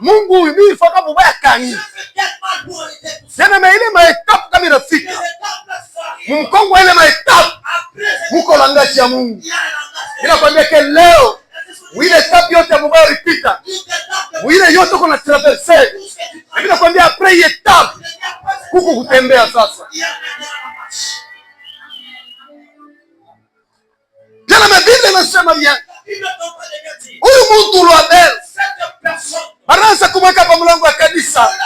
Mungu huyu faka mubaya kangi. Yana ile maetapu kama inafika. Mkongo ile maetapu. Muko langati ya Mungu. Ninakwambia ke leo ile etapu yote mubaya ripita. Ile yote kuna traverser. Ninakwambia après etapu kuko kutembea sasa. Jana Biblia inasema bien. Huyu mtu Loabel anaanza kumweka kwa mlango wa kanisa.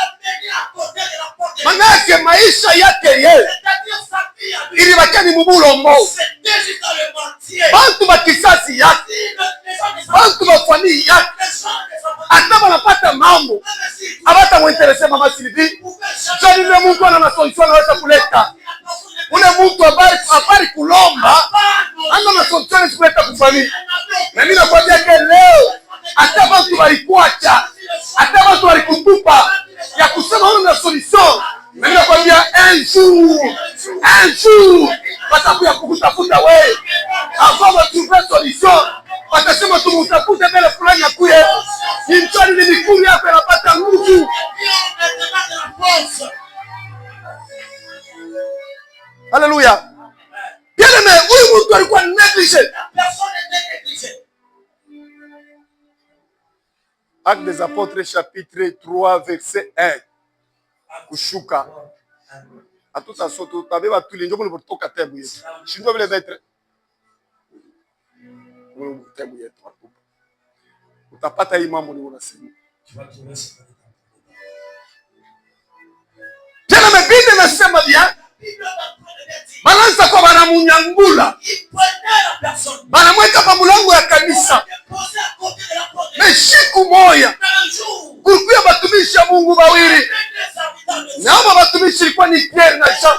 Manake maisha yake yeye ili bakani mubulo mo. Bantu ba kisasi yake. Bantu ba famille yake. Hata wanapata mambo. Abata muinteresse mama Sylvie. Jani ile Mungu ana solution anaweza kuleta. Ule mtu habari kulomba ana na solution kuleta kwa familia. Na mimi nakwambia ke leo hata watu walikuacha, hata watu walikutupa ya kusema una solution. Na mimi nakwambia un jour watakuja kukutafuta wewe. Avant de trouver solution, watasema tu mtafute mbele fulani akuye. Ni mchani ni mikuri yako yanapata nguvu. Haleluya. Bien-aimé, huyu mtu alikuwa négligé. Actes des Apôtres chapitre 3 verset 1. Kushuka. Atuta soto tabeba tuli njomo lipotoka tebu yetu. Shindo vile vetre. Mungu tebu yetu watupa. Utapata hii mambo ni unasema. Tena Biblia inasema bien. Balanza kwa banamunyangula. Banamweka kwa mlango ya kanisa. Meshiku moya. Kulikuwa batumishi ya Mungu bawili. Na hao batumishi ilikuwa ni Pierre na Jean.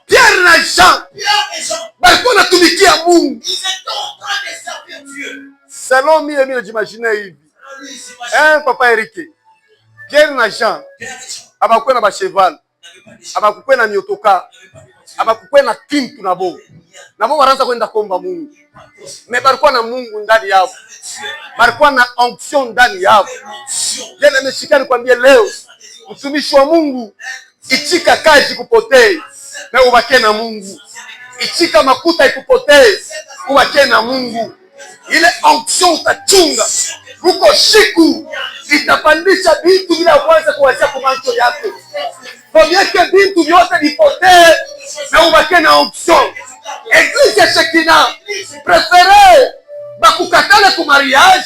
Pierre na Jean. Balikuwa natumikia Mungu. Selon mimi najimagine hivi. Papa Eric. Pierre na Jean. Abakuwa na ba cheval. Abakuwa na miotoka. Abakuwa na kintu nabo. Nabo wanaanza kwenda kuomba Mungu. Mais balikuwa na Mungu ndani yao. Balikuwa na onction ndani yao. Jana nimeshikana nikwambie leo mtumishi wa Mungu ichika kazi kupotee na ubake na Mungu. Ichika makuta ikupotee ubake na Mungu. Ile onction utachunga. Huko siku itapandisha vitu bila kwanza kuanzia kwa macho yako. Kwa yake vitu vyote vipotee na ubake na onction. Église Shekina préféré bakukatale ku mariage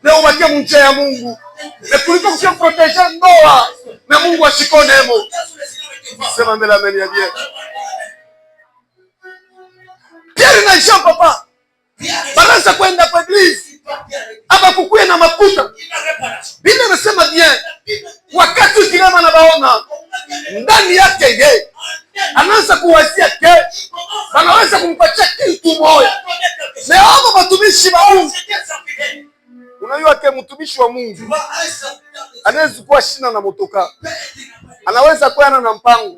na ubake munje ya Mungu. Na kuliko kuproteger ndoa na Mungu asikonemo. Sema mbele ameni ya bien. Pierre na Jean papa. Banaanza kwenda kwa église. Abakukuye na makuta. Biblia inasema bien. Wakati ukilema na baona ndani yake yeye anaanza kuwazia ke anaweza kumpatia kitu moja. Na hao watumishi wa Mungu. Unajua ke mtumishi wa Mungu anaweza kuwa shina na motoka. Anaweza kuana na mpango.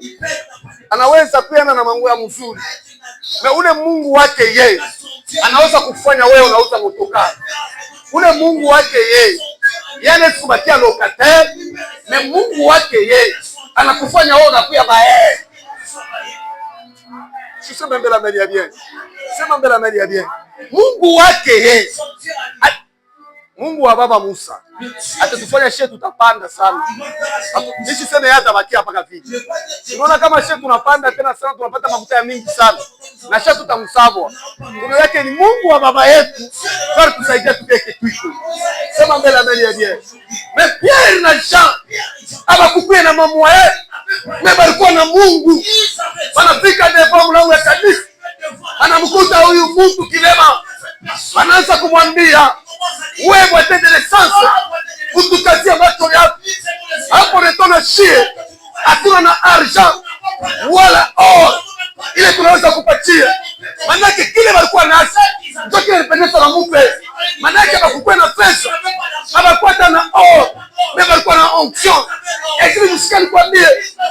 Anaweza kuana na mangu ya mzuri. Na ule Mungu wake yeye anaweza kufanya wewe unauza motoka. Ule Mungu wake yeye yana kubakia locataire. Na Mungu wake yeye anakufanya wewe unakuya bae. Sema mbele ameni ya bien. Sema mbele ameni ya bien. Mungu wake yeye. Mungu wa baba Musa atatufanya shetu tutapanda sana. Nishi sema yeye atabakia hapa kafiki. Unaona kama shetu tunapanda tena sana tunapata mafuta mingi sana. Na shetu tutamsabwa. Mungu yake ni Mungu wa baba yetu. Kwa kusaidia tupeke twiko. Sema mbele ameni ya bien. Mais Pierre na Jean abakukuye na mamwa yetu. Mais balikuwa na Mungu. Wanafika devant mlango ya kanisa. Anamkuta huyu mtu kilema. Anaanza kumwambia wewe boite de l'essence utukazia macho yako. Hapo retona shie hatuna na argent wala or ile tunaweza kupatia. Manake kile walikuwa nasi ndio kile pendeza na Mungu. Manake hapakuwa na pesa, hapakuwa na or, mais walikuwa na onction. Ekili mshikani kwambie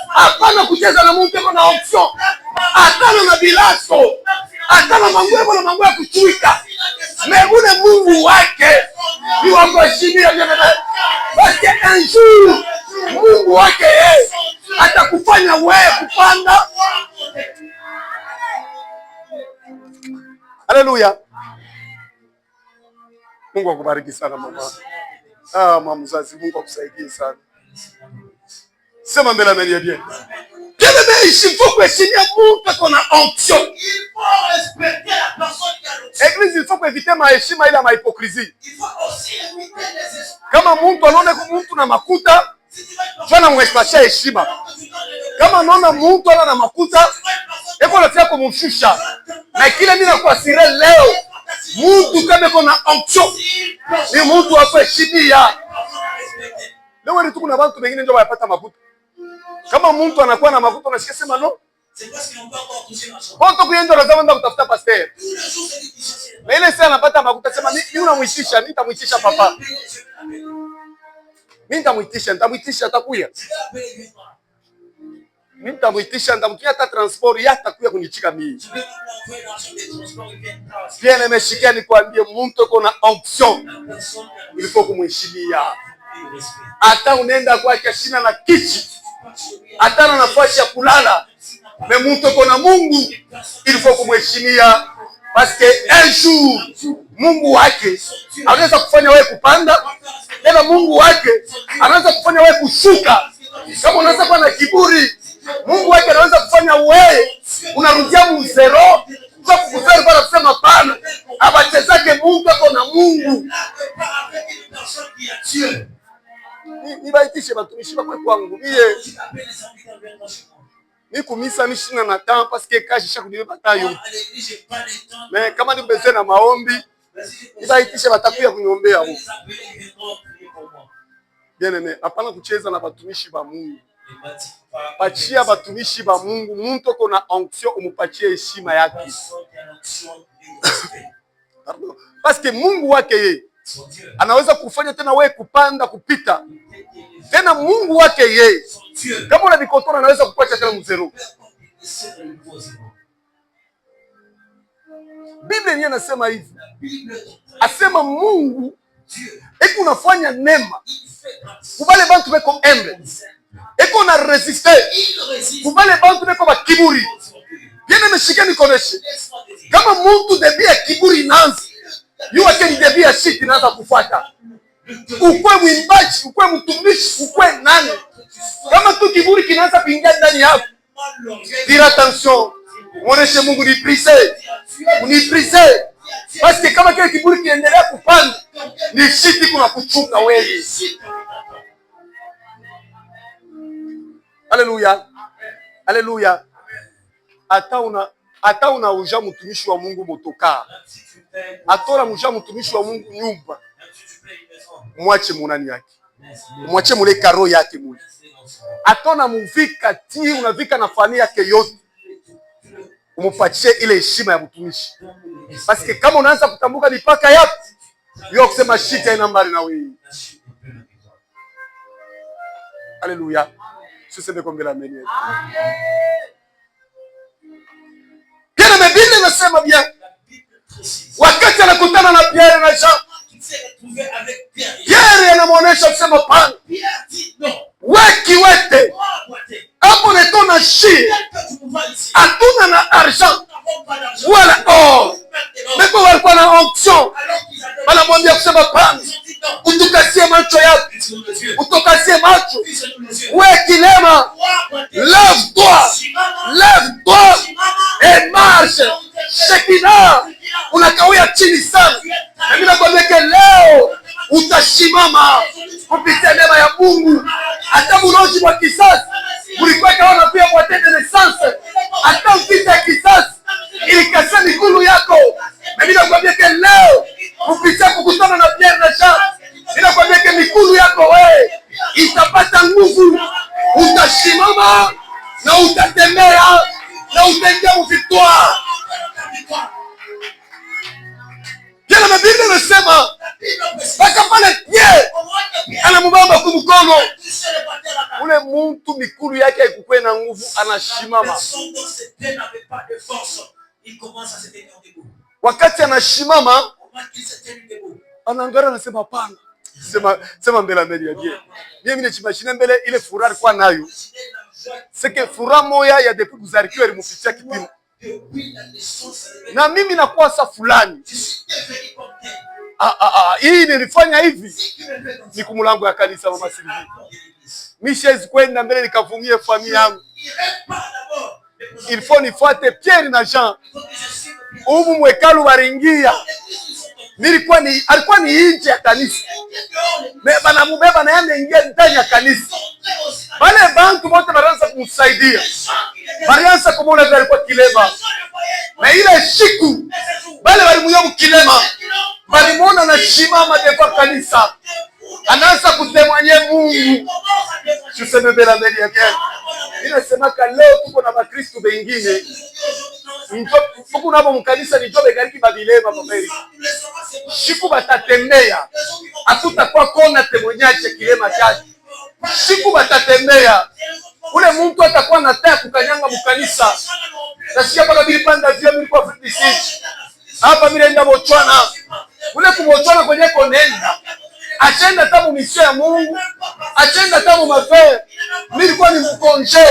hapana kucheza na Mungu na onction. Hapana na bilaso. Hapana manguo na manguo ya kuchuika. Ule Mungu wake ni wa kuheshimia bien-aimé. Parce que un jour Mungu wake yeye atakufanya wewe kupanda. Haleluya. Mungu akubariki sana mama. Mama mzazi, Mungu akusaidie sana. Sema mbele amelia bien. Bien-aimé, il faut kuheshimia mtu qu'on a onction. Il faut respecter la personne qui a l'onction. Église, il faut kueviter maheshima ile ya mahipokrisi. Il faut aussi éviter les esprits. Kama mtu anaona mtu na makuta, fana mwespashia heshima. Kama anaona mtu ana na makuta, eko nafia kumshusha. Na kile mimi nakuasire leo, mtu kama kuna onction, ni mtu wa kuheshimia. Leo ni tuko na watu wengine ndio wapata makuta. Kama mtu anakuwa na makuta unasikia sema no. Bonto kuenda lazima kutafuta pastor. Na ile sasa anapata makuta sema mimi unamuitisha, nitamuitisha papa. Mimi nitamuitisha atakuya. Mimi nitamuitisha nitamkia hata transport yake atakuya kunichika mimi. Bien nimeshikia nikwambie mtu uko na onction. Il faut kumheshimia. Hata unaenda kwake shina na kichi. Hata na nafasi ya kulala. Mais mtu uko na Mungu, il faut kumheshimia. Parce que un jour Mungu wake anaweza kufanya wewe kupanda, tena Mungu wake anaweza kufanya wewe kushuka. Kama unaweza kuwa na kiburi, Mungu wake anaweza kufanya wewe unarudia mzero, kwa kukuzero para kusema pana. Abachezake Mungu ako na Mungu. Nibaitishe batumishi bakwe kwangu. Ni kumisa ni shina na temps parce que kaji chaque niwe batayo. Mais kama ni besoin na maombi, nibaitishe batakuya kuniombea huko. Bien-aimé, hapana kucheza na batumishi ba Mungu. Pachia batumishi ba Mungu, mtu uko na onction umupatie heshima yake. Pardon. Parce que Mungu wake yeye anaweza kufanya tena wewe kupanda kupita. Tena Mungu wake yeye kama una bikotona anaweza kukuacha tena mzero. Biblia yenyewe inasema hivi. Asema Mungu eko unafanya neema. Kubale bantu beko embe. Eko na resiste. Kubale bantu beko bakiburi. Bien nimeshika nikoneshe. Kama mtu debia kiburi nanzi, yuake ni debia shit inaanza kufuata. Ukwe mwimbaji, ukwe mtumishi, ukwe nani. Kama tu kiburi kinaanza kuingia ndani yako, tira attention. Muoneshe Mungu ni brise. Unibrise. Parce que kama kile kiburi kiendelea kupanda, ni shiti kuna kuchunga wewe. Haleluya. Haleluya. Hata una uja mtumishi wa Mungu motoka. Atora muja mtumishi wa Mungu nyumba. Mwache munani yake. Mwache mule karo yake mule. Atona muvika ti unavika na fani yake yote. Umupatie ile heshima ya mtumishi. Parce que kama unaanza kutambuka mipaka yako, yo kusema shita ina mbali na wewe. Haleluya. Sisi mbele ya Mungu. Bien Biblia inasema bien. Wakati anakutana na Pierre na Jean, Pierre anamuonesha kusema pana. Wewe kiwete. Hapo netona shi. Hatuna na argent. Wala or. Ndipo walikuwa na onction. Wanamwambia kusema pana. Utukasie macho yako. Utukasie macho. Wewe kilema. Lève-toi. Lève-toi. Et marche. Shekina. Unakawia chini sana. Na mimi nakwambia leo utashimama kupitia neema ya Mungu. Hata mloji wa kisasi ulikuwa kaona pia kwa tete naissance. Hata upita kisasi ilikasa mikulu yako. Na mimi nakwambia leo kupitia kukutana na Pierre na Jean, mimi nakwambia mikulu yako wewe itapata nguvu. Utashimama na utatembea na utaingia victoire. Jana Biblia inasema baka pale Pierre anamubamba kwa mkono. Ule mtu mikulu yake haikuwa na nguvu, anashimama. Wakati anashimama, Anangara anasema hapana. Sema mbele mbele ya bien. Mimi nimechimashine mbele ile furaha alikuwa nayo. Sike furaha moya ya depuis kuzalikiwa ilimufikia kipimo. Na mimi nakuwa sa fulani. Hii nilifanya hivi. Ni kumulango ya kanisa mama Sylvie. Michel kwenda mbele nikavumie familia yangu. Il faut nifuate Pierre na Jean. Ubu mwekalu waringia. Alikuwa ni nje ya kanisa. Bana mubeba na yeye ingia ndani ya kanisa. Wale bantu wote wanaanza kumsaidia. Walianza kumuona vile alikuwa kilema. Na ile siku wale walimuona kilema. Walimuona na shimama kwa kanisa. Anaanza kutemwanye Mungu. Tuseme bila mbele ya Bwana. Ninasema leo tuko na Wakristo wengine. Tuko nabo mkanisa ni jobe gariki babilema papeli. Siku batatembea. Hakutakuwa kona temonyache kilema chake. Siku batatembea. Ule mtu atakuwa anataka kukanyanga mkanisa. Nasikia baba bilipanda vya milikuwa fitisi. Hapa mimi naenda Botswana. Ule kubotswana kwenye konenda. Achenda tamu misio ya Mungu. Achenda tamu mafere. Mimi nilikuwa ni mkonje.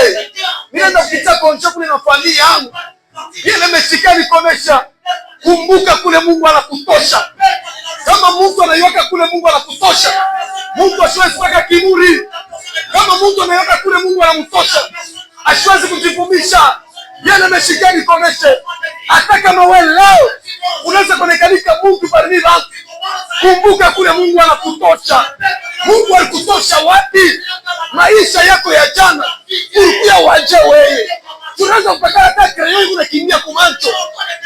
Mimi naenda kupitia konje kule na familia yangu. Yeye amechika nikomesha. Kumbuka kule Mungu anakutosha. Kama Mungu anaiweka kule Mungu anakutosha. Mungu asiwezi kuweka kiburi. Kama Mungu anaiweka kule Mungu anamtosha. Asiwezi kujivumisha. Yeye ameshika nikomesha. Hata kama wewe leo unaweza kuonekanika Mungu barani wako. Kumbuka kule Mungu anakutosha. Mungu alikutosha wapi? Maisha yako ya jana ulikuwa waje wewe. Tunaweza kupata hata krayon unakimbia kumancho.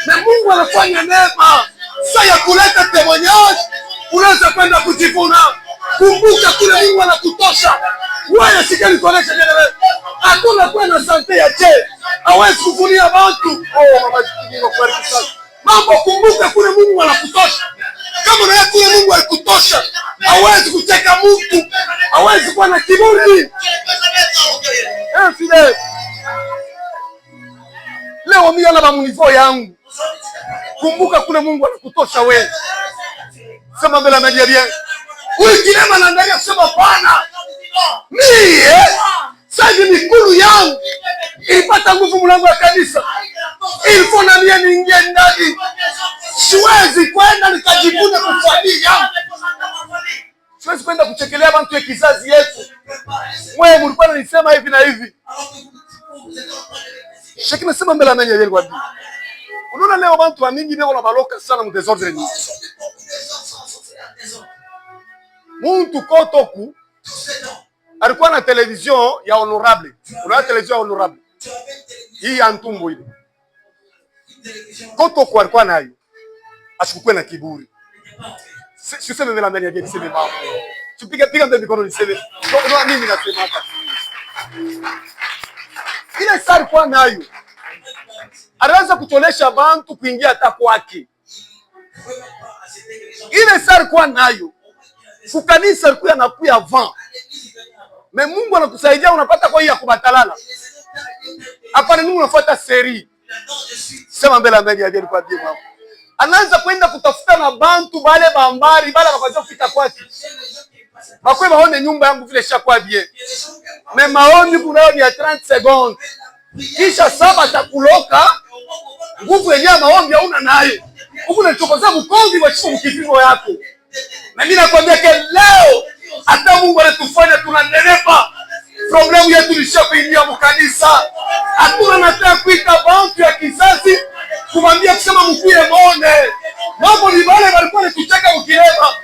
Na Mungu anafanya neema. Sasa ya kuleta témoignage unaweza kwenda kujivuna. Kumbuka kule Mungu anakutosha. Wewe sikali kuonesha wewe. Hakuna kwa na sante ya je. Hawezi kuvunia watu. Mama jikini kubariki sana. Mambo kumbuka kule Mungu anakutosha. Kama na kule Mungu alikutosha, hawezi kucheka mtu, hawezi kuwa na kiburi. Fidel. Leo mimi na mamunivo yangu. Kumbuka kule Mungu anakutosha wewe. Sema mbele ya bien. Huyu kilema anaangalia kusema bwana. Mimi sasa mikulu yangu ilipata nguvu mlango wa kanisa. Ilifo na mimi niingie ndani. Siwezi kwenda nikajivuna kufanyia yangu. Siwezi kwenda kuchekelea watu wa kizazi yetu. Wewe mlikuwa unanisema hivi na hivi. Shaki nasema mbele amenye yeye kwa bibi. Unaona leo watu wa mingi leo wanabaloka sana mu desordre ni. Muntu kotoku alikuwa na television ya honorable. Una television ya honorable. Hii ya Ntumbo ile. Kotoku alikuwa nayo. Asikuwe na kiburi. Siseme mbele mbele yake niseme mama. Piga mbele mikono niseme. Ndio mimi nasema hapa. Ile sari kwa nayo. Anaweza kutolesha bantu kuingia hata kwake. Ile sari kwa nayo. Kukanisa alikuwa anakuya avant. Mais Mungu anakusaidia unapata kwa hii ya kubatalala. Hapa ni Mungu unafuata seri. Sema mbele mbele yake kwa Dieu mama. Anaanza kwenda kutafuta na bantu bale bambari bale bakaanza kufika kwake. Bakwe baone nyumba yangu vile shakwa bien. Mais maoni kuna ni ya 30 secondes. Kisha saba atakuloka. Nguvu yenyewe maombi hauna nayo. Huko unachokoza mkongi wa chifo mkifimo yako. Na mimi nakwambia ke leo hata Mungu anatufanya tunanenepa. Problemu yetu ilishakuingia mkanisa. Hatuna nataka kuita bantu ya kizazi kumwambia kusema mkuye muone. Mambo ni wale walikuwa wanatucheka mkilema.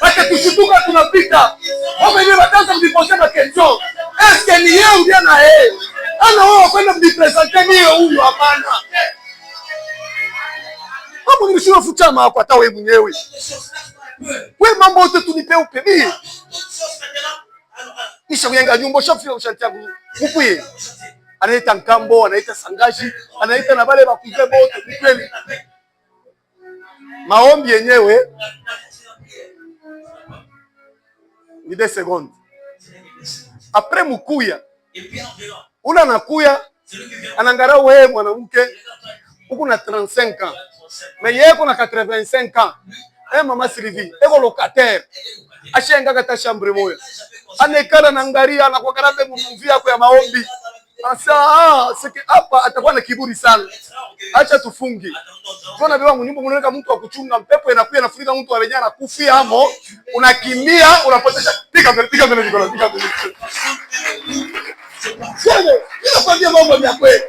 Hata tushutuka tunapita. Mambo hivi wataanza kujipoza na question. Est-ce que ni yeye ndiye na yeye? Ana wao kwenda kujipresenter ni huyu hapana. Mambo ni sio futama kwa hata wewe mwenyewe. Wewe mambo yote tunipe upebi. Kisha uyenga nyumba shafika ushantia mkuye. Anaita Nkambo, anaita Sangaji, anaita na wale bakuze bote ni kweli. Maombi yenyewe ni 2 secondes. Après mkuya. Una nakuya anangara wewe mwanamke huko na 35 ans. Mais yeye kuna 85 ans. Mama Sylvie, eko locataire. Ashenga kata chambre moya. Anekana na ngaria na kwa karabe mumvi yako ya maombi. Asa siki hapa atakuwa na kiburi sana. Acha tufunge. Tuona beba nyumba mnaweka mtu wa kuchunga mpepo inakuja nafunika mtu awenye anakufia hamo, unakimbia unapotesha piga mbele Nicolas. Sasa ninakwambia mambo ya kweli.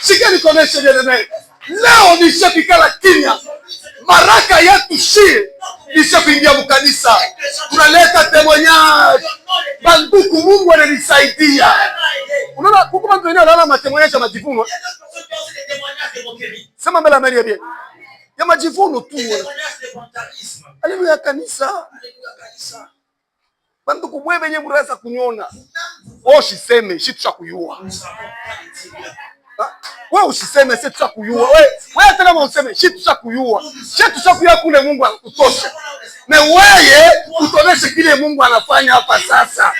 Shikeni connection ya nene. Leo nishapikala kimya. Maraka yetu shie nishapigia mkanisa. Tunaleta témoignage. Banduku Mungu ananisaidia. Unaona kuko mtu wenyewe anaona matemoignage ya majivuno. Sema mbele Maria bien. Ya majivuno tu. Haleluya kanisa. Banduku mwe benye murasa kunyona. Shiseme shitusha kuyua. Wewe usiseme sisi tutakuyua. Wewe tena useme sisi tutakuyua. Sisi tutakuyua kule Mungu anakutosha. Na wewe utoneshe kile Mungu anafanya hapa sasa.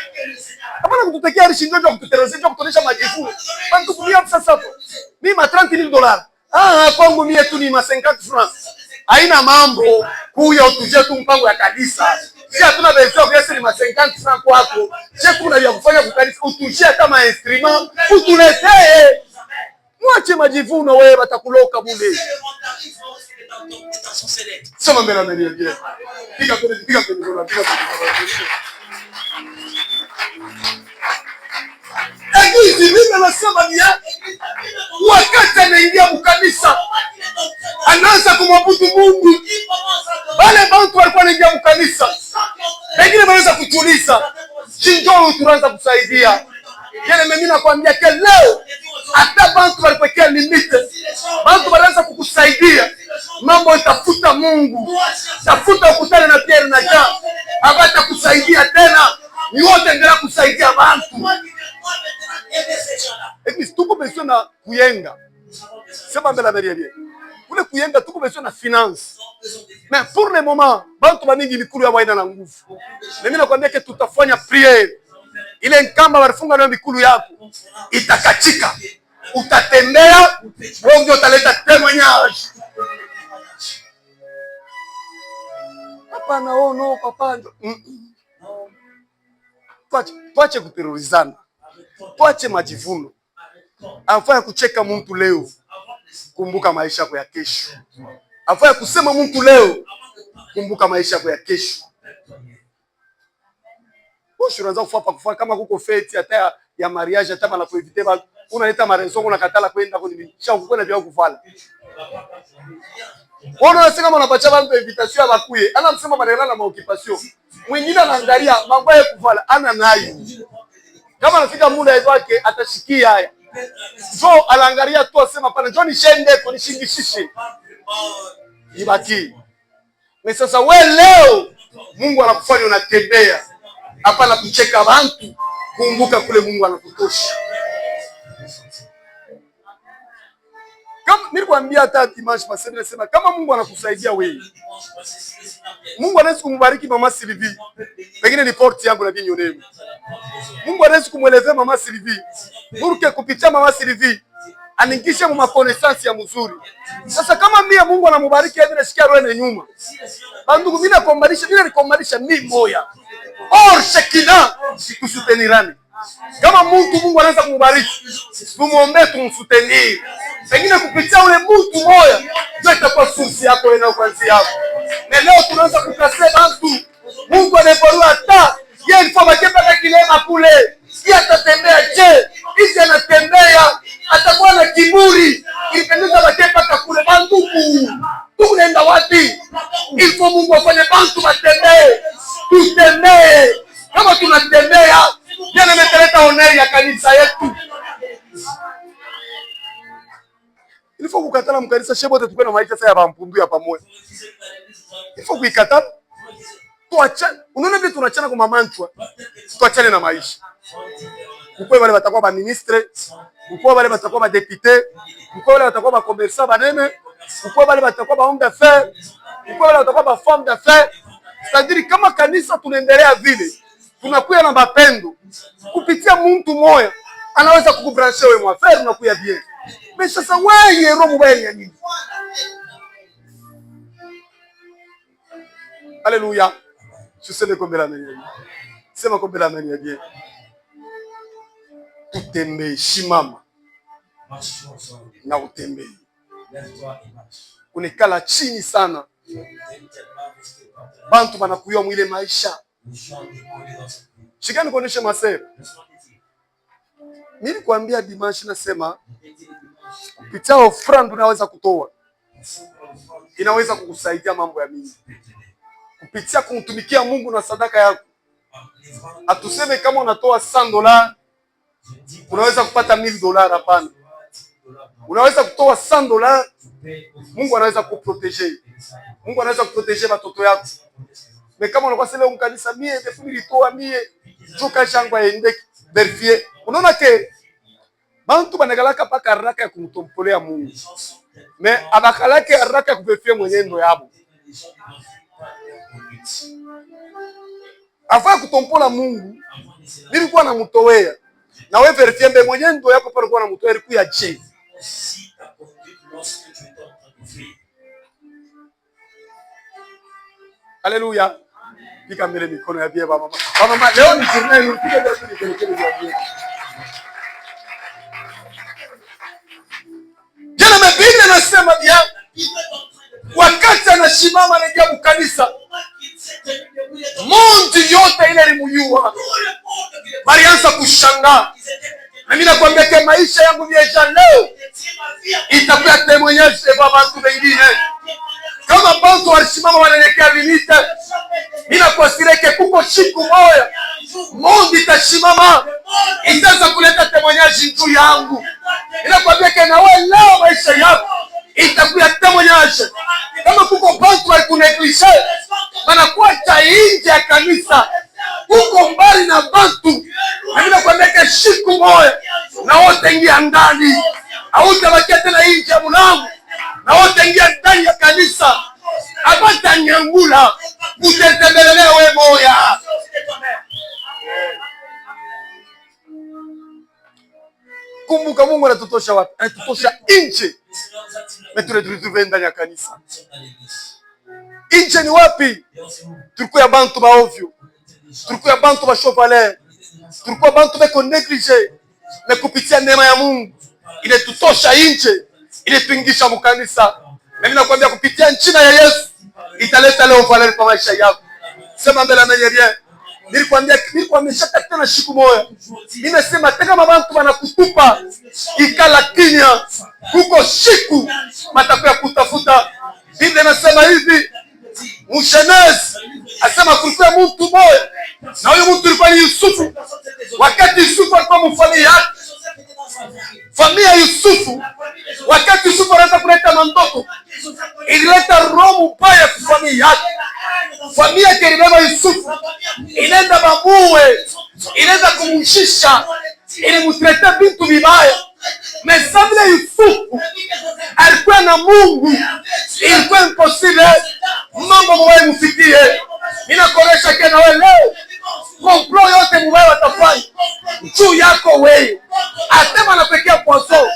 Hapana kututekea rishindojo kututerezesha kutonesha majivu. Bantu kulia sasa hapo. Mimi ma $30,000. Kwangu mimi tu ni ma 50 francs. Haina mambo kuya utuje tu mpango ya kanisa. Si hatuna besoin ya kuya ma 50 francs kwako. Je kuna vya kufanya kwa kanisa utuje kama instrument utuletee. Mwache majivuno wewe batakuloka bule. Sema mbele Maria bien. Piga pele. Egizi mimi nasema ni wakati anaingia mkanisa anaanza kumwabudu Mungu. Wale watu walikuwa wanaingia mkanisa. Wengine wanaweza kutuliza. Shinjo tunaanza kusaidia. Yale mimi nakwambia ke leo hata bantu walipokea limite. Bantu wanaanza kukusaidia. Mambo itafuta Mungu. Tafuta ukutane na Pierre na Jean. Abata kusaidia tena. Ni wote ndio kusaidia bantu. Eglise tuko besoin na kuyenga. Sema mbele Maria bien. Kule kuyenga tuko besoin na finance. Mais pour le moment, bantu bamingi mikuru ya waina na nguvu. Mimi nakwambia ke tutafanya prière. Ile nkamba walifunga nayo mikulu yako itakachika. Utatembea, wewe ndio utaleta témoignage. Hapana no papa. Tuache kuterorizana. Tuache majivuno. Afanya kucheka mtu leo. Kumbuka maisha yako ya kesho. Afanya kusema mtu leo. Kumbuka maisha yako ya kesho. Unaanza kufanya kama kuko fete hata ya mariage hata bana kuevite ba unaleta marezo unakatala kwenda kwa nini kwenda bila kuvala. Unasema kama unapacha bantu invitation ya bakuye anamsema maneno na maoccupation. Mwingine anaangalia mambo ya kuvala ana nayo. Kama anafika muda wake atashikia haya. So anaangalia tu asema pana John shende kwa nishingishishe. Ibaki. Na sasa wewe leo Mungu anakufanya unatembea. Hapana kucheka bantu, kumbuka kule Mungu anakutosha. Kama nilikwambia hata dimanche passé nasema kama Mungu anakusaidia wewe. Mungu anaweza kumbariki Mama Sylvie. Pengine ni porte yangu na binyonemo. Mungu anaweza kumwelezea Mama Sylvie. Burke kupitia Mama Sylvie aningishe mu makonessansi ya mzuri. Sasa kama mimi Mungu anamubariki hivi nashikia roho na nyuma. Bandugu mimi nakombanisha mimi moya. Shekina kusutenirani. Kama Mungu anaanza kumubariki, tumuombe tumsutenir. Pengine kupitia ule mtu moya, ndio itakuwa fursa yako na kwanza yako. Na leo tunaanza kukasema bantu. Mungu anaporua hata yeye alikuwa bakipata kilema kule. Si atatembea je? Hizi anatembea atakuwa na kiburi. Ilipendeza bakipata kule banduku. Tunaenda wapi? Ilikuwa Mungu afanye bantu batembee. Tutembee. Kama tunatembea, jana nimeleta honeri ya kanisa yetu. Ilifo kukatala mkanisa shebote tukwe na maisha sasa ya bampundu ya pamoja. Ilifo kuikatala. Tuachane. Unaona vipi tunachana kwa mamanchwa? Tuachane na maisha. Ukwe wale watakuwa ba ministre, ukwe wale watakuwa ba député, ukwe wale watakuwa ba commerçant banene, ukwe wale watakuwa ba homme d'affaires, ukwe wale watakuwa ba femme d'affaires. C'est-à-dire kama kanisa tunaendelea vile, tunakuya na mapendo. Kupitia mtu moya, anaweza kukubranche wewe mwaferi na kuya bien. Mais sasa wewe roho mbaya ya nini? Alléluia. Je sais combien la manière. C'est ma combien la manière bien. Tout aimé, shimama. Na utembe. Unikala chini sana. Bantu banakuya mwile maisha. Shikani kuonesha masema. Mimi kuambia dimanche nasema kupitia ofrande unaweza kutoa. Inaweza kukusaidia mambo ya mingi. Kupitia kumtumikia Mungu na sadaka yako. Atuseme kama unatoa $100 unaweza kupata $1000 hapana. Unaweza kutoa $100, Mungu anaweza kuproteger. Mungu anaweza kuproteger watoto yako. Mais kama unakuwa sema mkanisa mie defu nilitoa mie joka shangwa ende verifier. Unaona ke bantu banagalaka paka haraka ya kumtompolea Mungu. Mais abakalake haraka ya kuverifia mwenendo yabo. Afa kutompola Mungu nilikuwa namutowea. Na wewe verifie mbe mwenendo yako pale kwa namutowea ilikuwa ya je. Alléluia. Pika mbele mikono ya bieba mama. Mama leo ni journée nipige ndio tunikele ya bieba. Jana mabiblia nasema bia wakati anashimama na jabu kanisa. Mungu yote ile alimjua. Walianza kushangaa. Na mimi nakwambia ke maisha yangu vya leo itakuwa témoignage kwa watu wengine. Kama bantu walisimama wanaelekea limite, mimi nakuasireke kuko siku moja Mungu itasimama itaanza kuleta témoignage juu yangu. Ninakwambia ke na wewe leo maisha yako itakuwa témoignage. Kama kuko bantu walikunegliger wanakuacha nje ya kanisa, uko mbali na bantu, mimi nakwambia ke siku moja na wote ingia ndani, hautabakia tena nje ya mlango. Na wote ingia ndani ya kanisa. Abata nyangula utetembelea wewe moya. Kumbuka Mungu anatutosha wapi? Anatutosha nje. Metule tulituve ndani ya kanisa. Nje ni wapi? Tulikuwa bantu ba ovyo. Tulikuwa bantu ba chevaler. Tulikuwa bantu beko neglige. Na kupitia neema ya Mungu ile tutosha nje. Ile tuingisha mkanisa. Mimi nakwambia kupitia jina ya Yesu italeta leo valeur kwa maisha yako. Sema mbele na yeye. Nilikwambia shaka tena siku moja. Mimi nasema tena mabantu wanakutupa ikala kinya. Kuko siku matakuwa kutafuta. Biblia inasema hivi. Mshenezi asema kulikuwa mtu mmoja. Na huyo mtu alikuwa ni Yusufu. Wakati Yusufu alikuwa mfalme yake. Familia Yusufu, wakati Yusufu anaanza kuleta mandoto, ilileta roho mbaya kwa familia yake. Familia yake ilibeba Yusufu, inaenda babue, inaenda kumshisha, ilimtrete vitu vibaya. Mesabila Yusufu alikuwa na Mungu, ilikuwa impossible mambo mabaya mfikie. Ninakuonesha kena wewe leo komplo yote mubaya watafanya juu yako wewe. Atema anapekea poisson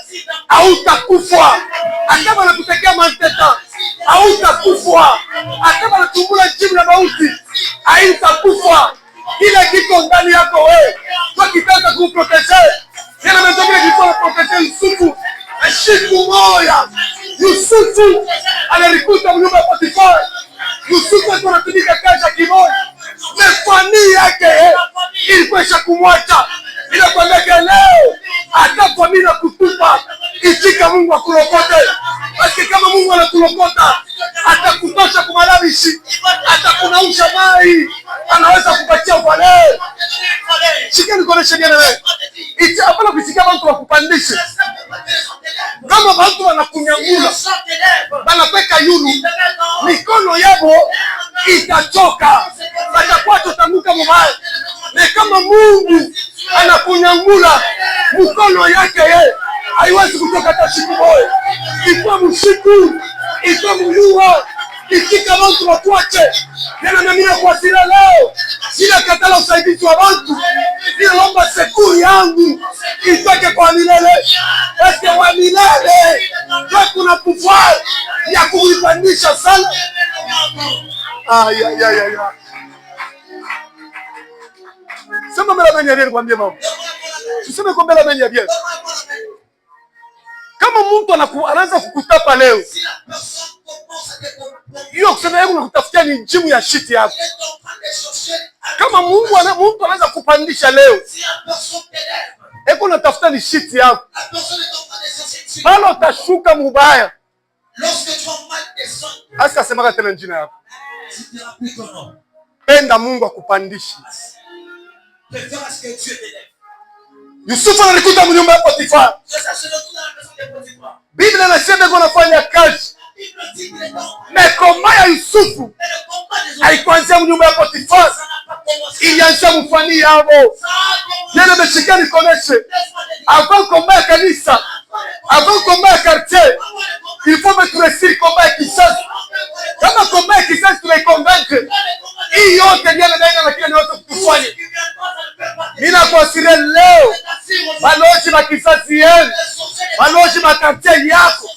hautakufa. Atema anakutekea manteta hautakufa. Atema anatumbula jibu la mauti hautakufa. Kile kiko ndani yako wewe kwa kitaka kuproteger. Yana mtokea kifua proteger Yusufu. Siku moja Yusufu alikuta nyumba ya Potifar. Yusufu alikuwa anatumika kazi ya kimoja. Mefani yake ilikuwa kumwacha. Ninakwambia leo hata familia kutupa itika Mungu akulokote. Basi kama Mungu anakulokota atakutosha kumalabishi, atakunausha mai, anaweza kupatia valeur. Shikeni konesha gani wewe? Iti hapana kusikia watu wakupandishe. Kama watu wanakunyangula, banapeka yulu, mikono yabo itachoka. Batakuwa totanguka mbaya. Na kama Mungu anakunyangula, mkono yake yeye haiwezi kutoka hata siku moja. Ikuwa msiku, ikuwa mjua, ikika watu wakuache. Nena na mimi nakuasira leo. Sina katala usaidizi wa watu. Ninaomba sekuri yangu itoke kwa milele. Eske wa milele. Kwa kuna pouvoir ya kuipandisha sana. Aïe, aïe, aïe, aïe. Sema mbele ameni ya bien nikwambie mama. Tuseme kwa mbele ameni ya bien. Kama mtu anaanza kukutapa leo, hiyo kusema yeye unakutafutia ni jimu ya shit yako. Kama mtu anaanza kupandisha leo, eko unatafuta ni shit yako. Pale utashuka mubaya. Asa sema tena njina yako. Penda Mungu akupandishe. Yusufu alikuta mnyumba ya Potifa. Biblia inasema yuko anafanya kazi. Na koma ya Yusufu haikuanzia mnyumba ya Potifa. Ilianzia mfani yao. Yeye ameshika nikoneshe. Avant koma ya kanisa. Avant koma ya quartier. Il faut mettre réussir koma ya kisasi. Kama koma ya kisasi tunaiconvaincre. Hii yote ndiyo ndio na kile nyote kutufanya. Nina kuasiria leo. Balozi wa kisasi yenu. Balozi wa quartier yako.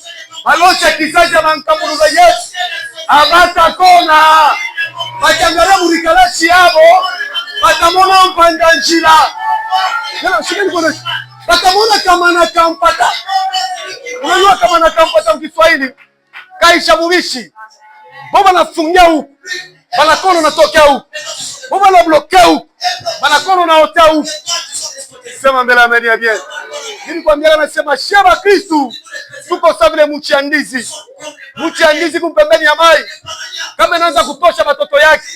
Balozi ya kisasi ya mankambulo za Yesu. Abata kona. Bachangara murikalashi yabo. Batamona mpanda njira. Nana shikeni kwa nini? Batamona kama na kampata. Unajua kama na kampata mkiswahili. Kaisha mubishi. Baba nafungia huko. Banakono natokea huko. Baba na bloquea huko. Banakono naotea huko. Sema mbele ameni ya bien. Nini kwambia anasema shaba Kristo. Tuko sawa vile mchi ya ndizi. Mchi ya ndizi kumpembeni ya mai. Kama anaanza kutosha watoto yake.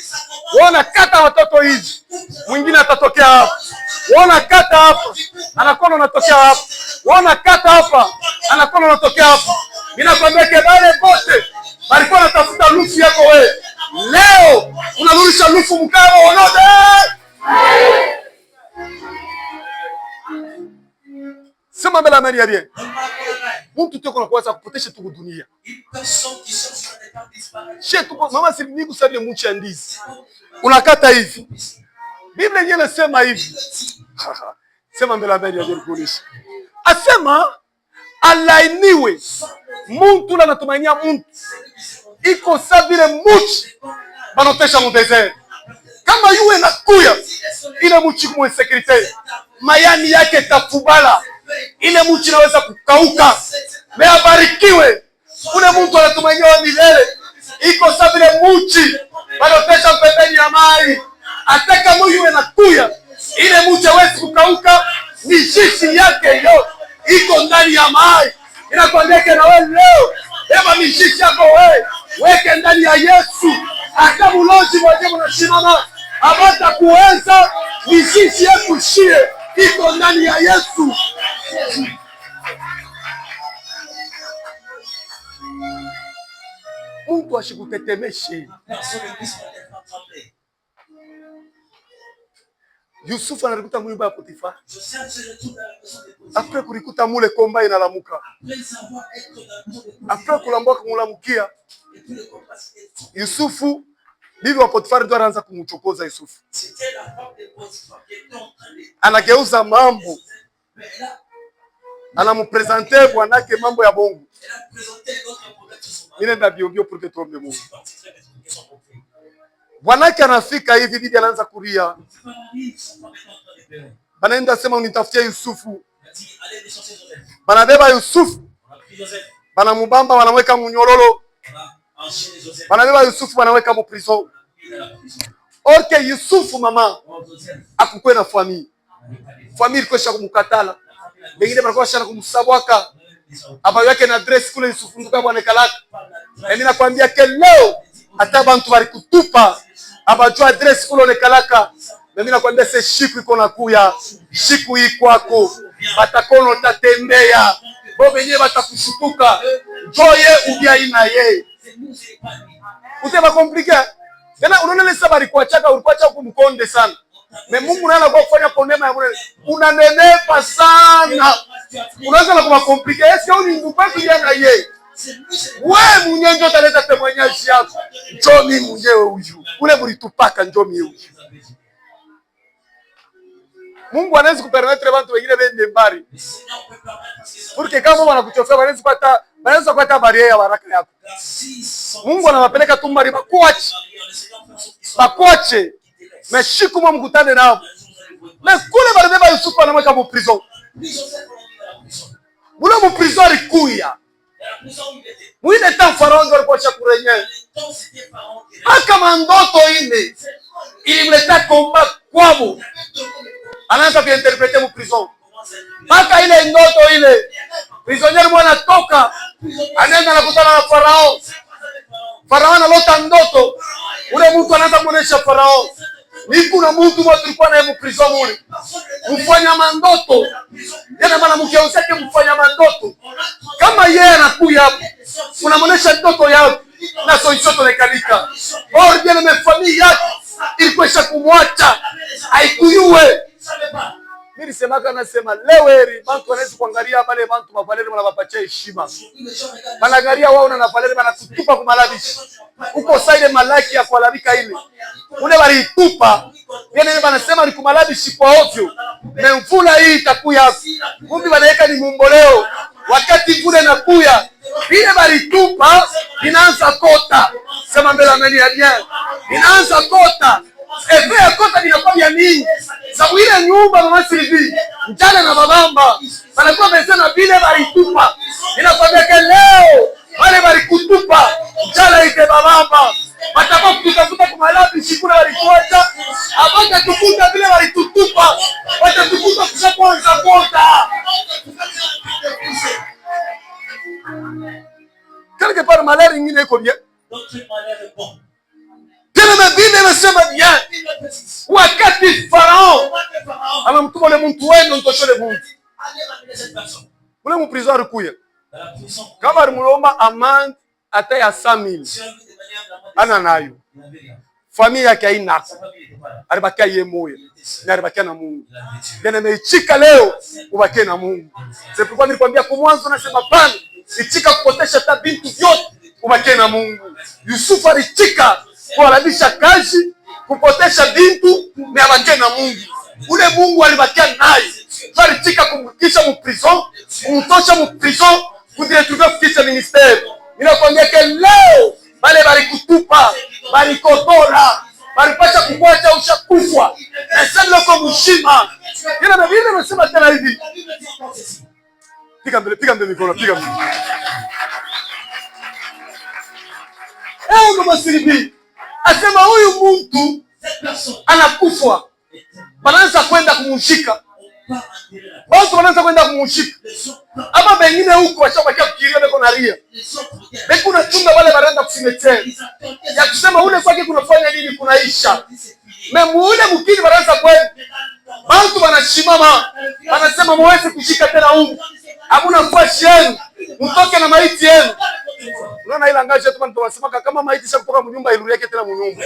Waona kata watoto hizi. Mwingine atatokea hapa. Waona kata hapa. Anakono natokea hapa. Waona kata hapa. Anakono natokea hapa. Mimi nakwambia kebale bote. Walikuwa natafuta lufu yako wewe. Leo unarudisha lufu mkao onode. Sema mbele ameni ya bien. Mtu tuko na kuanza kupotesha tu dunia. Shetu mama siliniku sabile mchi ya ndizi. Unakata hivi. Biblia yenyewe inasema hivi. Sema mbele ameni ya bien kuonesha. Asema alainiwe. Mtu anatumania mtu. Iko sabile mchi. Banotesha mu desert. Kama yue na kuya ile mchi kumwe security. Mayani yake tafubala. Ile mchi inaweza kukauka. Meabarikiwe. Ule mtu anatumania milele. Iko sabile mchi. Banotesha pembeni ya mai. Ataka moyo na kuya. Ile mchi hawezi kukauka. Ni shishi yake yo. Iko ndani ya mai. Inakwambia na wewe leo. Ema mishishi yako wewe. Weke ndani ya Yesu. Hata mulozi mmoja mnasimama. Abata kuweza mishishi yako shie. Iko ndani ya Yesu. Mungu ashikutetemeshe. Yusufu analikuta mwimba ya Potifa. Après kulikuta mule komba inalamuka. Après kulamboka kumulamukia. Yusufu bibi wa Potifa ndio anaanza kumchokoza Yusufu. Anageuza mambo. Anamupresenter bwanake mambo ya bongo. Mimi nenda biobio pour que tuombe Mungu. Bwanake anafika hivi bibi anaanza kulia. Banaenda sema unitafutie Yusufu. Banabeba Yusufu. Banamubamba wanaweka munyororo. Banabeba Yusufu wanaweka mu prison. Orke Yusufu mama akukwe na famille. Famille kwesha kumukatala. Bengine banakuwa shana kumsabwaka. Aba yake na dress kule Yusufu nduka bwana kalaka. Mimi nakwambia ke leo hata bantu bali kutupa abajua dress kule onekalaka. Mimi nakwambia se shiku iko nakuya. Shiku hii kwako. Batakono tatembea. Bo benye batakushutuka. Joye ubia ina ye. Uteba komplika. Tena unaona sasa bali kuachaka ulikuacha kumkonde sana. Me Mungu naye anakuwa kufanya kondema ya bure. Unanenepa sana. Unaanza na kumakomplika. Yesu au ni ndugu yetu yana yeye. Wewe mwenyewe ndio utaleta temanyaji yako. Njoo mimi mwenyewe huyu. Ule mlitupaka njoo mimi huyu. Mungu anaweza kupermettre watu wengine bende mbali. Porque kama wanakuchofia wanaweza kupata baraka yako. Mungu anawapeleka tu mbali bakwache meshiku mwa mkutane nao. Na kule balibeba Yusufu anamweka mu prison. Mule mu prison alikuya. Mwile ta Farao ndio alikuwa chakurenye. Haka mandoto ile ilimleta komba kwabo. Anaanza kuinterprete mu prison. Haka ile ndoto ile prisonnier mwana toka anaenda nakutana na Farao. Farao analota ndoto. Ule mtu anaanza kuonesha Farao, ni kuna mtu mmoja tulikuwa naye mu prison mule. Mfanya mandoto. Yana maana mkiauza yake mfanya mandoto. Kama yeye anakuja hapo, unamuonesha ndoto yako na solution tunaikanika. Or bien na familia yake ilikuwa kumwacha haikuyue. Mimi semaka nasema leweri bantu wanaweza kuangalia pale bantu mavalere wanawapatia heshima. Banagaria wao na valeri banatutupa kwa malabishi. Uko saide malaki ya kualabika ile. Ule walitupa. Yeye banasema ni kumalabishi kwa ovyo. Na mvula hii itakuya. Kumbi wanaweka ni mumboleo. Wakati mvula inakuya, ile walitupa inaanza kota. Sema mbele ameni ya bien. Inaanza kota. Efe ya kota inakuwa ya nini? Sababu ile nyumba mama Sylvie, njala na babamba, wanakuwa wamesema vile walitupa. Inakwambia leo wale walikutupa, njala ite babamba. Wataka kutafuta kumalabi shikuna walikuacha, abaka tukuta vile walitutupa. Watatukuta kisha kwanza kota. Quelque part malheur ingine iko bien. Tena Biblia inasema bien. Wakati Farao anamtuma ule mtu wenu mtoshole Mungu. Ule mprison alikuya. Kama alimlomba amani hata ya 100,000. Ana nayo. Familia yake haina. Alibakia yeye moyo. Na alibakia na Mungu. Ndio ameichika leo ubakie na Mungu. C'est pourquoi nilikwambia kwa mwanzo nasema pana, ichika kupotesha hata bintu vyote ubakie na Mungu. Yusufu alichika kuharibisha kazi, kupotesha bintu na abakie na Mungu. Ule Mungu alibakia naye. Alichika kumkisha mu prison, kumtosha mu prison, kudiretrouver kufikisha ministère. Ninakwambia ke leo bale balikutupa, balikotora, balipata kukuacha ushakufwa. Na sasa loko mshima. Yeye na Biblia inasema tena hivi. Piga mbele mikono, piga mbele. Ndo Sylvie. Asema huyu mtu anakufwa. Wanaanza kwenda kumshika. Watu wanaanza kwenda kumshika. Ama bengine huko washabakia kukiria beko na ria. Beko na chunga wale baranda kusimeteni. Ya kusema ule kwake kunafanya nini kunaisha. Memu ule mkini baraza kwenda. Watu wanashimama. Wanasema muweze kushika tena huko. Hamuna mfashi yenu. Mtoke na maiti yenu. Unaona ile angaje tu mtu anasema kama maiti sha kutoka mnyumba iluri yake tena mnyumba.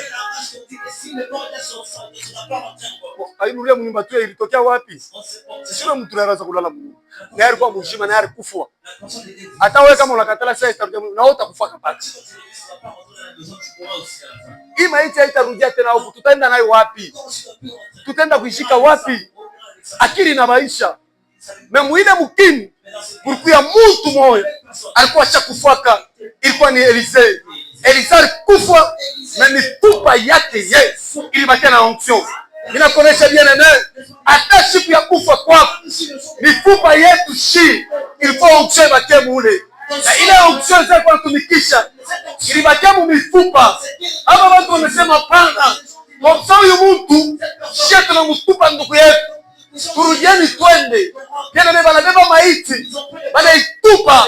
Ainulia mnyumba tu ilitokea wapi? Sisi mtu anaweza kulala mnyumba. Na alikuwa mshima na alikufa. Hata wewe kama unakatala sasa itarudia na utakufa kabisa. Hii maiti haitarudia tena huko. Tutaenda nayo wapi? Tutaenda kuishika wapi? Akili na maisha. Memuile mkini kulikuwa mtu moyo alikuwa shakufaka, ilikuwa ni Elise. Elise alikufa na mifupa yake Yesu ilibakia na onction. Ninakuonesha bien nene hata siku ya kufa kwako mifupa yetu shi ilikuwa onction bakia mule. Na ile onction zako kutumikisha ilibakia mu mifupa. Hapa watu wamesema pana. Kwa sababu huyu mtu shetu na mtupa ndugu yetu. Turudieni twende. Tena wanabeba maiti. Wanaitupa.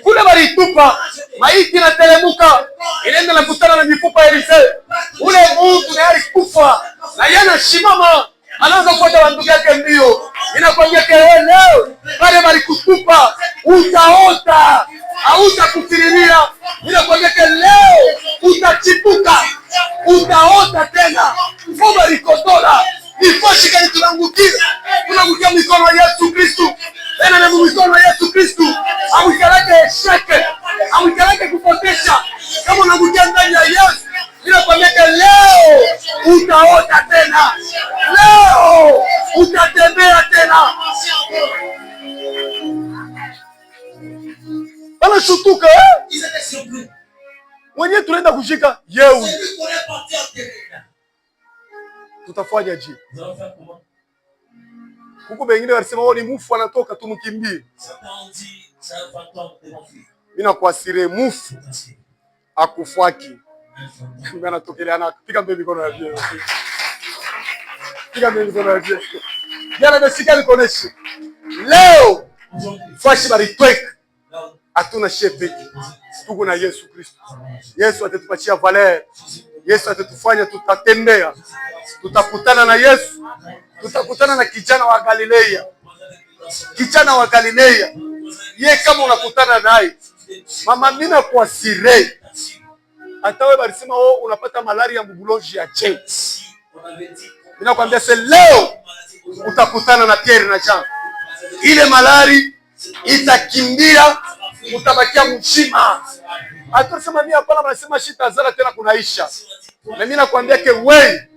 Kule walitupa. Maiti inatelemuka. Inaenda na kutana na mifupa ya Elise. Ule mtu naye alikufa. Na yeye anashimama. Anaanza kufuata ndugu yake mbio. Inakwambia kelele leo. Wale walikutupa. Utaota. Hautakufikiria. Inakwambia leo utachipuka. Utaota tena. Foma likotola. Nifoshi kani tunangukia mikono ya Yesu Kristu. Tena na mikono ya Yesu Kristu. Awikalake sheke. Awikalake kupotesha. Kama unangukia ndani ya Yesu. Ninakwambia leo utaota tena. Leo utatembea tena. Wanashutuka. Mwenye tunaenda kushika yeu. Celui qu'on est parti enterrer là. Tutafanya je? Nous allons faire comment? Huko bengine walisema wao ni mufu anatoka tumkimbie. Certains ont dit c'est un fantôme de mon fils. Mimi nakuasire mufu akufuaki. Mimi anatokelea na piga mbele mikono ya Dieu. Piga mbele mikono ya Dieu. Jana nimesikia nikoneshe. Leo fashi baritweka. Hatuna shepe. Tuko na Yesu Kristo. Yesu atatupatia valeur. Yesu atatufanya tutatembea. Tutakutana na Yesu. Tutakutana na kijana wa Galilea. Kijana wa Galilea. Ye kama unakutana naye. Mama mina kwa sire. Hata wewe balisema wewe unapata malaria mbulonji ya che. Mina kwambia se leo utakutana na Pierre na Jean. Ile malari itakimbia, utabakia mzima. Atusema mimi hapana, mnasema shita zala tena kunaisha. Na mimi nakwambia ke wewe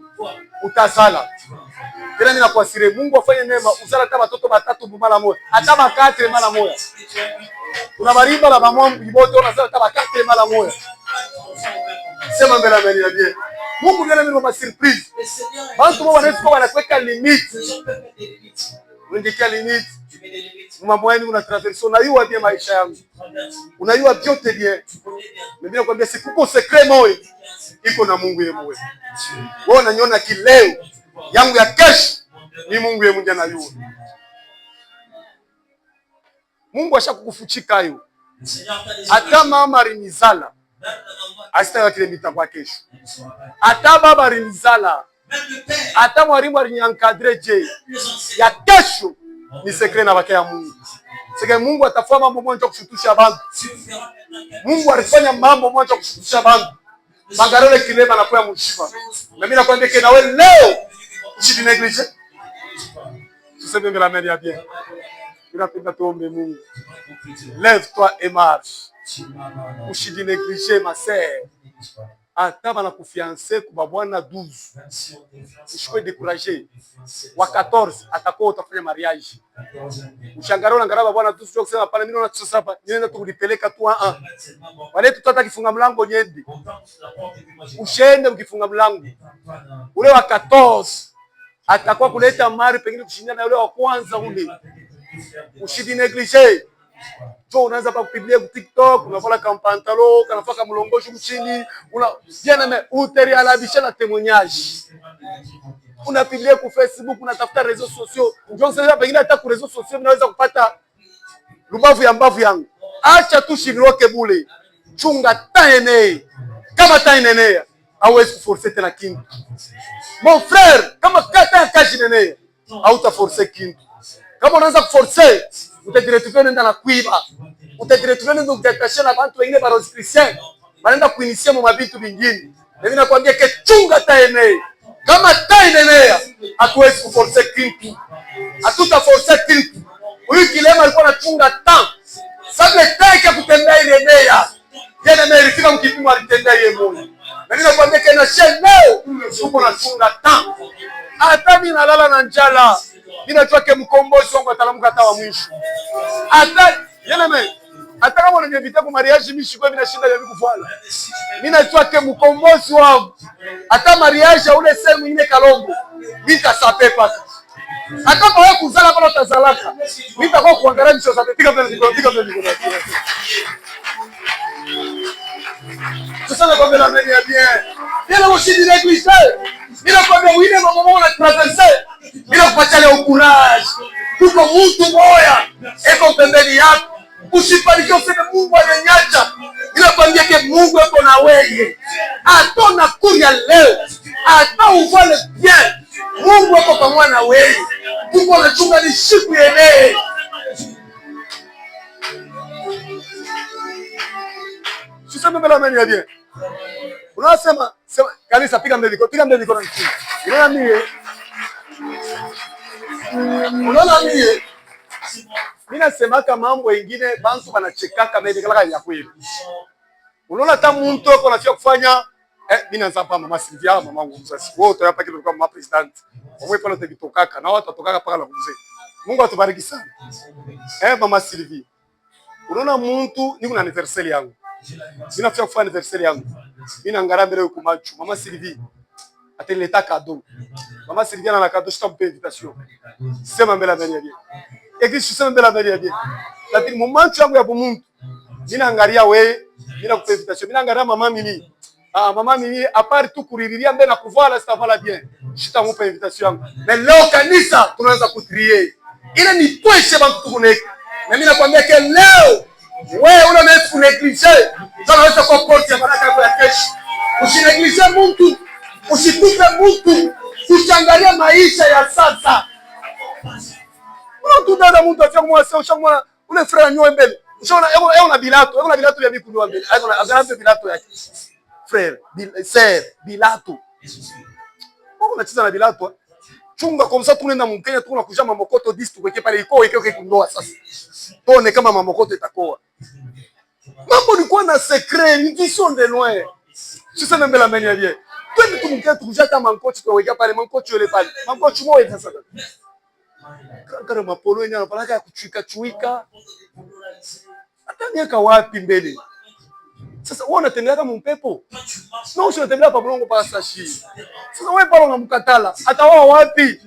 utazala. Tena mimi nakuasire Mungu afanye neema uzala hata watoto batatu mara moja, hata makate mara moja. Unabarimba na mama mbote unazala hata makate mara moja. Sema mbele mbele ya Dieu. Mungu ndiye anampa surprise. Watu wao wanaweza wanakuweka limit. Undikia limit. Mambo yenu unatraverse, unajua bien maisha yangu. Unajua vyote bien. Mimi nakwambia sikuko secret moyo. Iko na Mungu yeye mwenyewe. Wewe unaniona kileo yangu ya kesho ni Mungu yeye mwenyewe anajua. Mungu ashakukufuchika hayo. Hata mama alinizala. Asitaka kile mitakuwa kesho. Hata baba alinizala. Hata mwalimu alinyankadre je. Ya kesho ni secret na wake ya Mungu. Sasa Mungu atafanya mambo moja kushutusha bantu. Mungu alifanya mambo moja kushutusha bantu. Magarole kilema na kwa mshifa. Na mimi nakwambia kena wewe leo usineglige. Tuseme mbele ya bien. Tunapenda tuombe Mungu. Lève-toi et marche. Usineglige ma sœur. Hata bana kufiancer kwa bwana 12. Usikwe décourager. Wa 14 atakuwa utafanya mariage. Ushangaro na ngaraba bwana 12 sio kusema hapana mimi naona tusapa. Nienda tukulipeleka tu wale tutata kifunga mlango nyedi. Ushende ukifunga mlango. Ule wa 14 atakuwa kuleta mari pengine kushindana na ule wa kwanza ule. Usineglige. Jo unaanza pa kupigia TikTok, unavala kampantalo, kanafaka mlongoshi mchini, una jana me uterialabisha na témoignage. Unapigia ku Facebook, unatafuta réseaux sociaux. Jo sasa pengine hata ku réseaux sociaux unaweza kupata lubavu ya mbavu yangu. Acha tu shiniroke bule. Chunga taene. Kama taenenea, hauwezi kuforcer tena kintu. Mon frère, kama kata kaji nenea, hautaforcer kintu. Kama unaanza kuforcer utajiretrouver nenda na kuiba. Utajiretrouver nenda kutakashia na watu wengine ba Christian. Wanaenda kuinisia mu mabitu vingine. Na mimi nakwambia ke chunga taene. Kama taenenea, hatuwezi kuforcer kitu. Hatutaforcer kitu. Huyu kilema alikuwa anachunga temps. Sasa teke kutembea ile enea. Jana amerifika mkipimo alitembea yeye mmoja. Na mimi nakwambia ke na shell leo uko nachunga temps. Hata mimi nalala na njala. Mimi najua ke mkombozi wangu atalamuka hata wa mwisho. Hata yana mimi hata kama unaniinvite kwa mariage mimi shikwe mimi nashinda ya kufuala. Mimi najua ke mkombozi wangu hata mariage ule sehemu ile Kalongo mimi tasape paka. Hata kwa wewe kuzala kama utazalaka mimi nitakuwa kuangalia msho sape piga mbele. Sasa nakwambia na mimi ya bien. Bila ushindi négligé. Bila kwambia uine mambo moja na traverser. Bila kupatia leo courage. Tuko mtu moya. Eko pembeni yako. Usipanike useme Mungu ananiacha. Bila kwambia ke Mungu yuko na wewe. Hata na kuria leo. Hata uvale bien. Mungu yuko pamoja na wewe. Mungu anachunga ni siku yenyewe. Siseme mbele mimi ya bien. Unasema kanisa piga mbele na chini. Unaona mie mimi nasemaka mambo mengine bantu banachekaka mbele kala ya kweli. Unaona hata mtu yuko anafia kufanya mimi naanza pa mama Sylvia mama wangu mzazi. Wote hapa kile kwa mama president. Wao pale tukitokaka na watu watokaka paka la mzee. Mungu atubariki sana. Mama Sylvia. Unaona mtu niko na anniversaire yangu. Mina fia kufanya anniversaire yangu. Mina ngara mbele yuko macho. Mama Sylvie atenileta cadeau. Mama Sylvie ana cadeau, sitampa invitation. Sema mbele ya bien. Ekisha sema mbele ya bien. Lakini mumancho yangu ya bumuntu. Mina angalia wewe, mina kupa invitation. Mina angalia mama Mimi. Mama Mimi a part tu kuririria mbele na kuvala sitavala bien. Sitamupa invitation yangu. Na leo kanisa tunaanza kutrier. Ile ni tweshe bantu tukuneka. Na mimi nakwambia ke leo wewe unaweza kuneglige. Unaweza kwa porte ya baraka yako ya kesho. Usineglige mtu, usitupe mtu, usiangalie maisha ya sasa. Mtu dada mtu afya kumwasa ushamwa ule frère nyoe mbele. Ushaona una bilato ya mikundu mbele. Agana bilato yake. Frère, sœur, bilato. Mbona unacheza na bilato? Chunga kwa msa tunaenda Mkenya tunakuja mamokoto district kweke pale iko kundoa sasa. Tone kama mamokoto itakoa. Mambo ni kwa na secret, ni vision de loin. Sasa mbele la mania bien. Twende tu Mkenya tukujata mankochi tuweka pale mankochi yule pale. Mankochi moja sasa. Kaka mapolo yenyewe anapeleka ya kuchuika. Hata nieka wapi mbele? Sasa wewe unatembea kama mpepo. Na wewe unatembea pa mlongo pa sashi. Sasa wewe pale unamkatala. Hata wao wapi?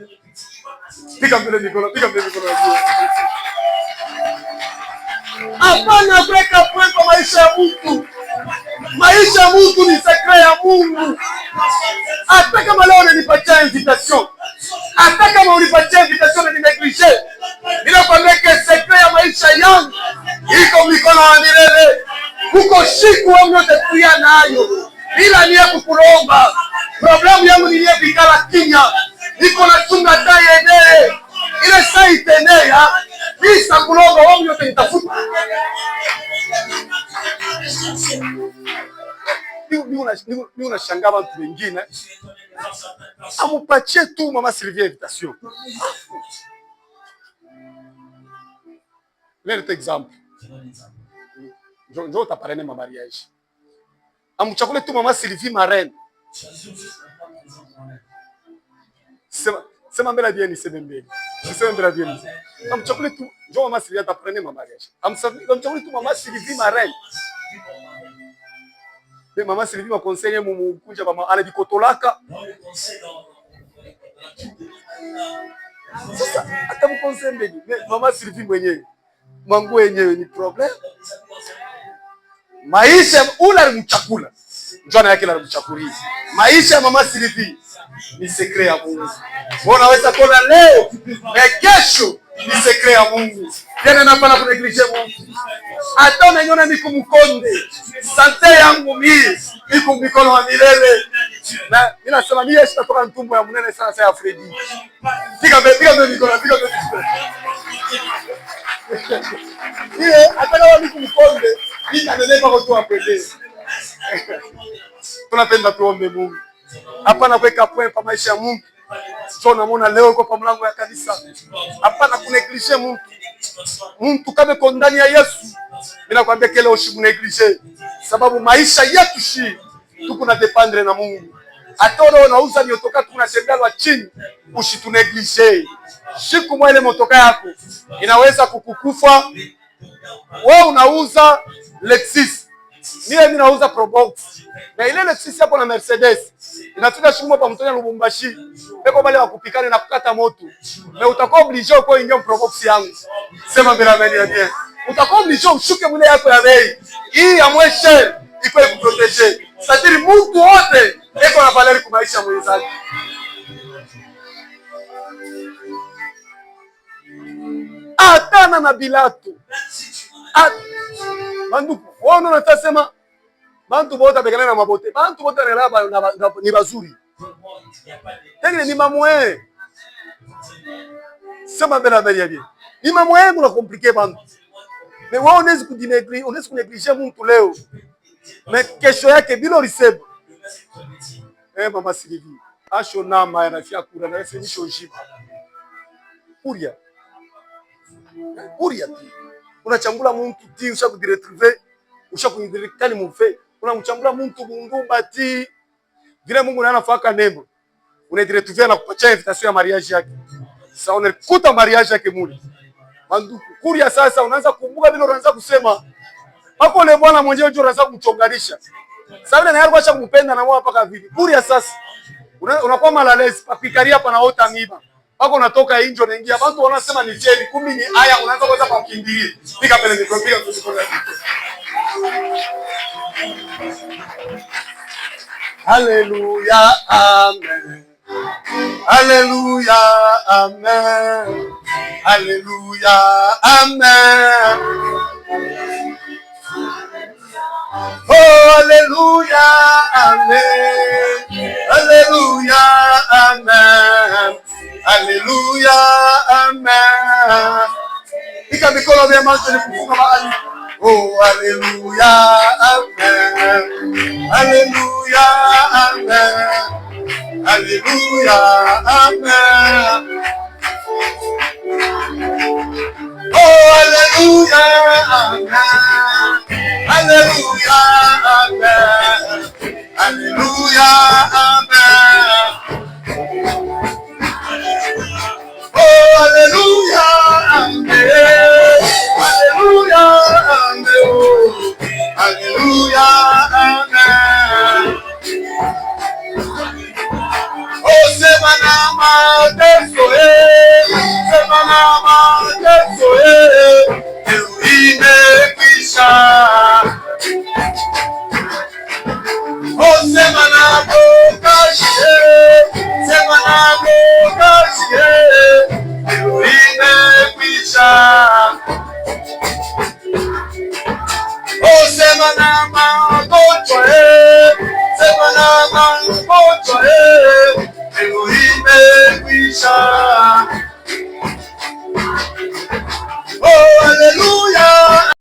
Piga mbele mikono. Hapana kuweka kwa maisha ya mtu. Maisha ya mtu ni secret ya Mungu. Hata kama leo unanipatia invitation. Hata kama unipatia invitation na nimeklishe. Ninakwambia ke secret ya maisha yangu iko mikono ya milele. Kuko shiku wangu yote kuya nayo. Bila niye kukulomba. Problemu yangu ni niye vikala kinya. Niko na chunga tayene. Ile saa itenea. Bisa kulomba wangu yote nitafuta. Ni unashangaa watu wengine. Amupatie tu Mama Sylvie invitation. Let exemple. Njoo taparene ma mariage. Amuchakule tu Mama Sylvie marraine. Sema mbele bien niseme mbele. Sema mbele bien. Amuchakule tu njoo Mama Sylvie taparene ma mariage. Amuchakule tu Mama Sylvie marraine. Mais Mama Sylvie m'a conseillé mu kunja mama ana bikotolaka. Sasa hata mkonseil mbele. Mama Sylvie mwenyewe. Mangu yenyewe ni problem. Maisha ula ni mchakula. Njoo na yake la mchakuri. Maisha ya Mama Sylvie ni secret ya Mungu. Unaweza kuona leo na kesho ni secret ya Mungu. Tena napana kuneglige Mungu. Hata unaniona niko mkonde. Sante yangu mimi niko mikono wa milele. Na mimi nasema mimi sitatoka mtumbo ya munene sana ya Fredi. Piga mikono. Ile hata kama niko mkonde, nitaendelea kwa watu wapende. Tunapenda tuombe Mungu. Hapana kuweka kwa maisha ya Mungu. Sio namuona leo uko kwa mlango ya kanisa. Hapana kuneglige Mungu. Mtu kama uko ndani ya Yesu, mimi nakwambia kile usikuneglige. Sababu maisha yetu tuko na dependre na Mungu. Hata wewe unauza miotoka tunatembea chini, usituneglige. Siku moja ile motoka yako inaweza kukukufa. Wewe unauza Lexus. Mimi nauza Probox. Na ile Lexus hapo na Mercedes. Inafika shimo pa mtonya Lubumbashi. Peko bale wakupikane na kukata moto. Na utakuwa obligé uko ingia Probox yangu. Sema bila mimi ya bien. Utakuwa obligé ushuke mule yako ya bei. Hii ya mweshe iko kuproteger. Sadiri mtu wote eko na valeri kwa maisha mwenzake. Atana na bilato. Banduku, wao unatasema bantu bota bekana na mabote. Bantu bota ni bazuri. Tengine ni mamwe. Sema bela bela bien. Ni mamwe kuna compliquer bantu. Mais wao unaweza kuneglige mtu leo. Mais kesho yake bilo risebo. Mama Sylvie. Asho nama yanafia kura na semisho jipa. Kuria tu. Unachambula mtu ti ushakudiretrouver, ushakudirekani mfe. Unamchambula mtu bungumba ti. Vile Mungu anafaka nembo. Unadiretrouver na kupatia invitation ya mariage yake. Sasa unakuta mariage yake muli. Banduku kuria sasa unaanza kumbuka vile unaanza kusema Hapo le Bwana mwenyewe unajua unaweza kumchonganisha. Sababu na yeye alikuwa kumpenda na moyo mpaka vipi. Kuri ya sasa. Unakuwa malalesi, papikaria hapa naota miba. Wako unatoka nje unaingia. Watu wanasema ni cheni, kumbe ni haya unaanza kwanza kwa kukimbilia. Pika pale nikopiga tusikona. Haleluya, amen. Haleluya, amen. Haleluya, amen. Oh, haleluya, amen. Haleluya, amen. Haleluya, amen. Pika mikono vya macho ni kufunga mahali. Oh, haleluya, amen. Haleluya, amen. Haleluya, amen. Oh, haleluya, amen. Haleluya, amen. Haleluya, amen. Oh, haleluya, amen. Haleluya, amen. Haleluya, amen. Oh, sema na mateso, sema na mateso, imekwisha. Oh, sema na bokashi, sema na bokashi, imekwisha. Oh, sema na magonjwa, sema na magonjwa, imekwisha. Oh, haleluya,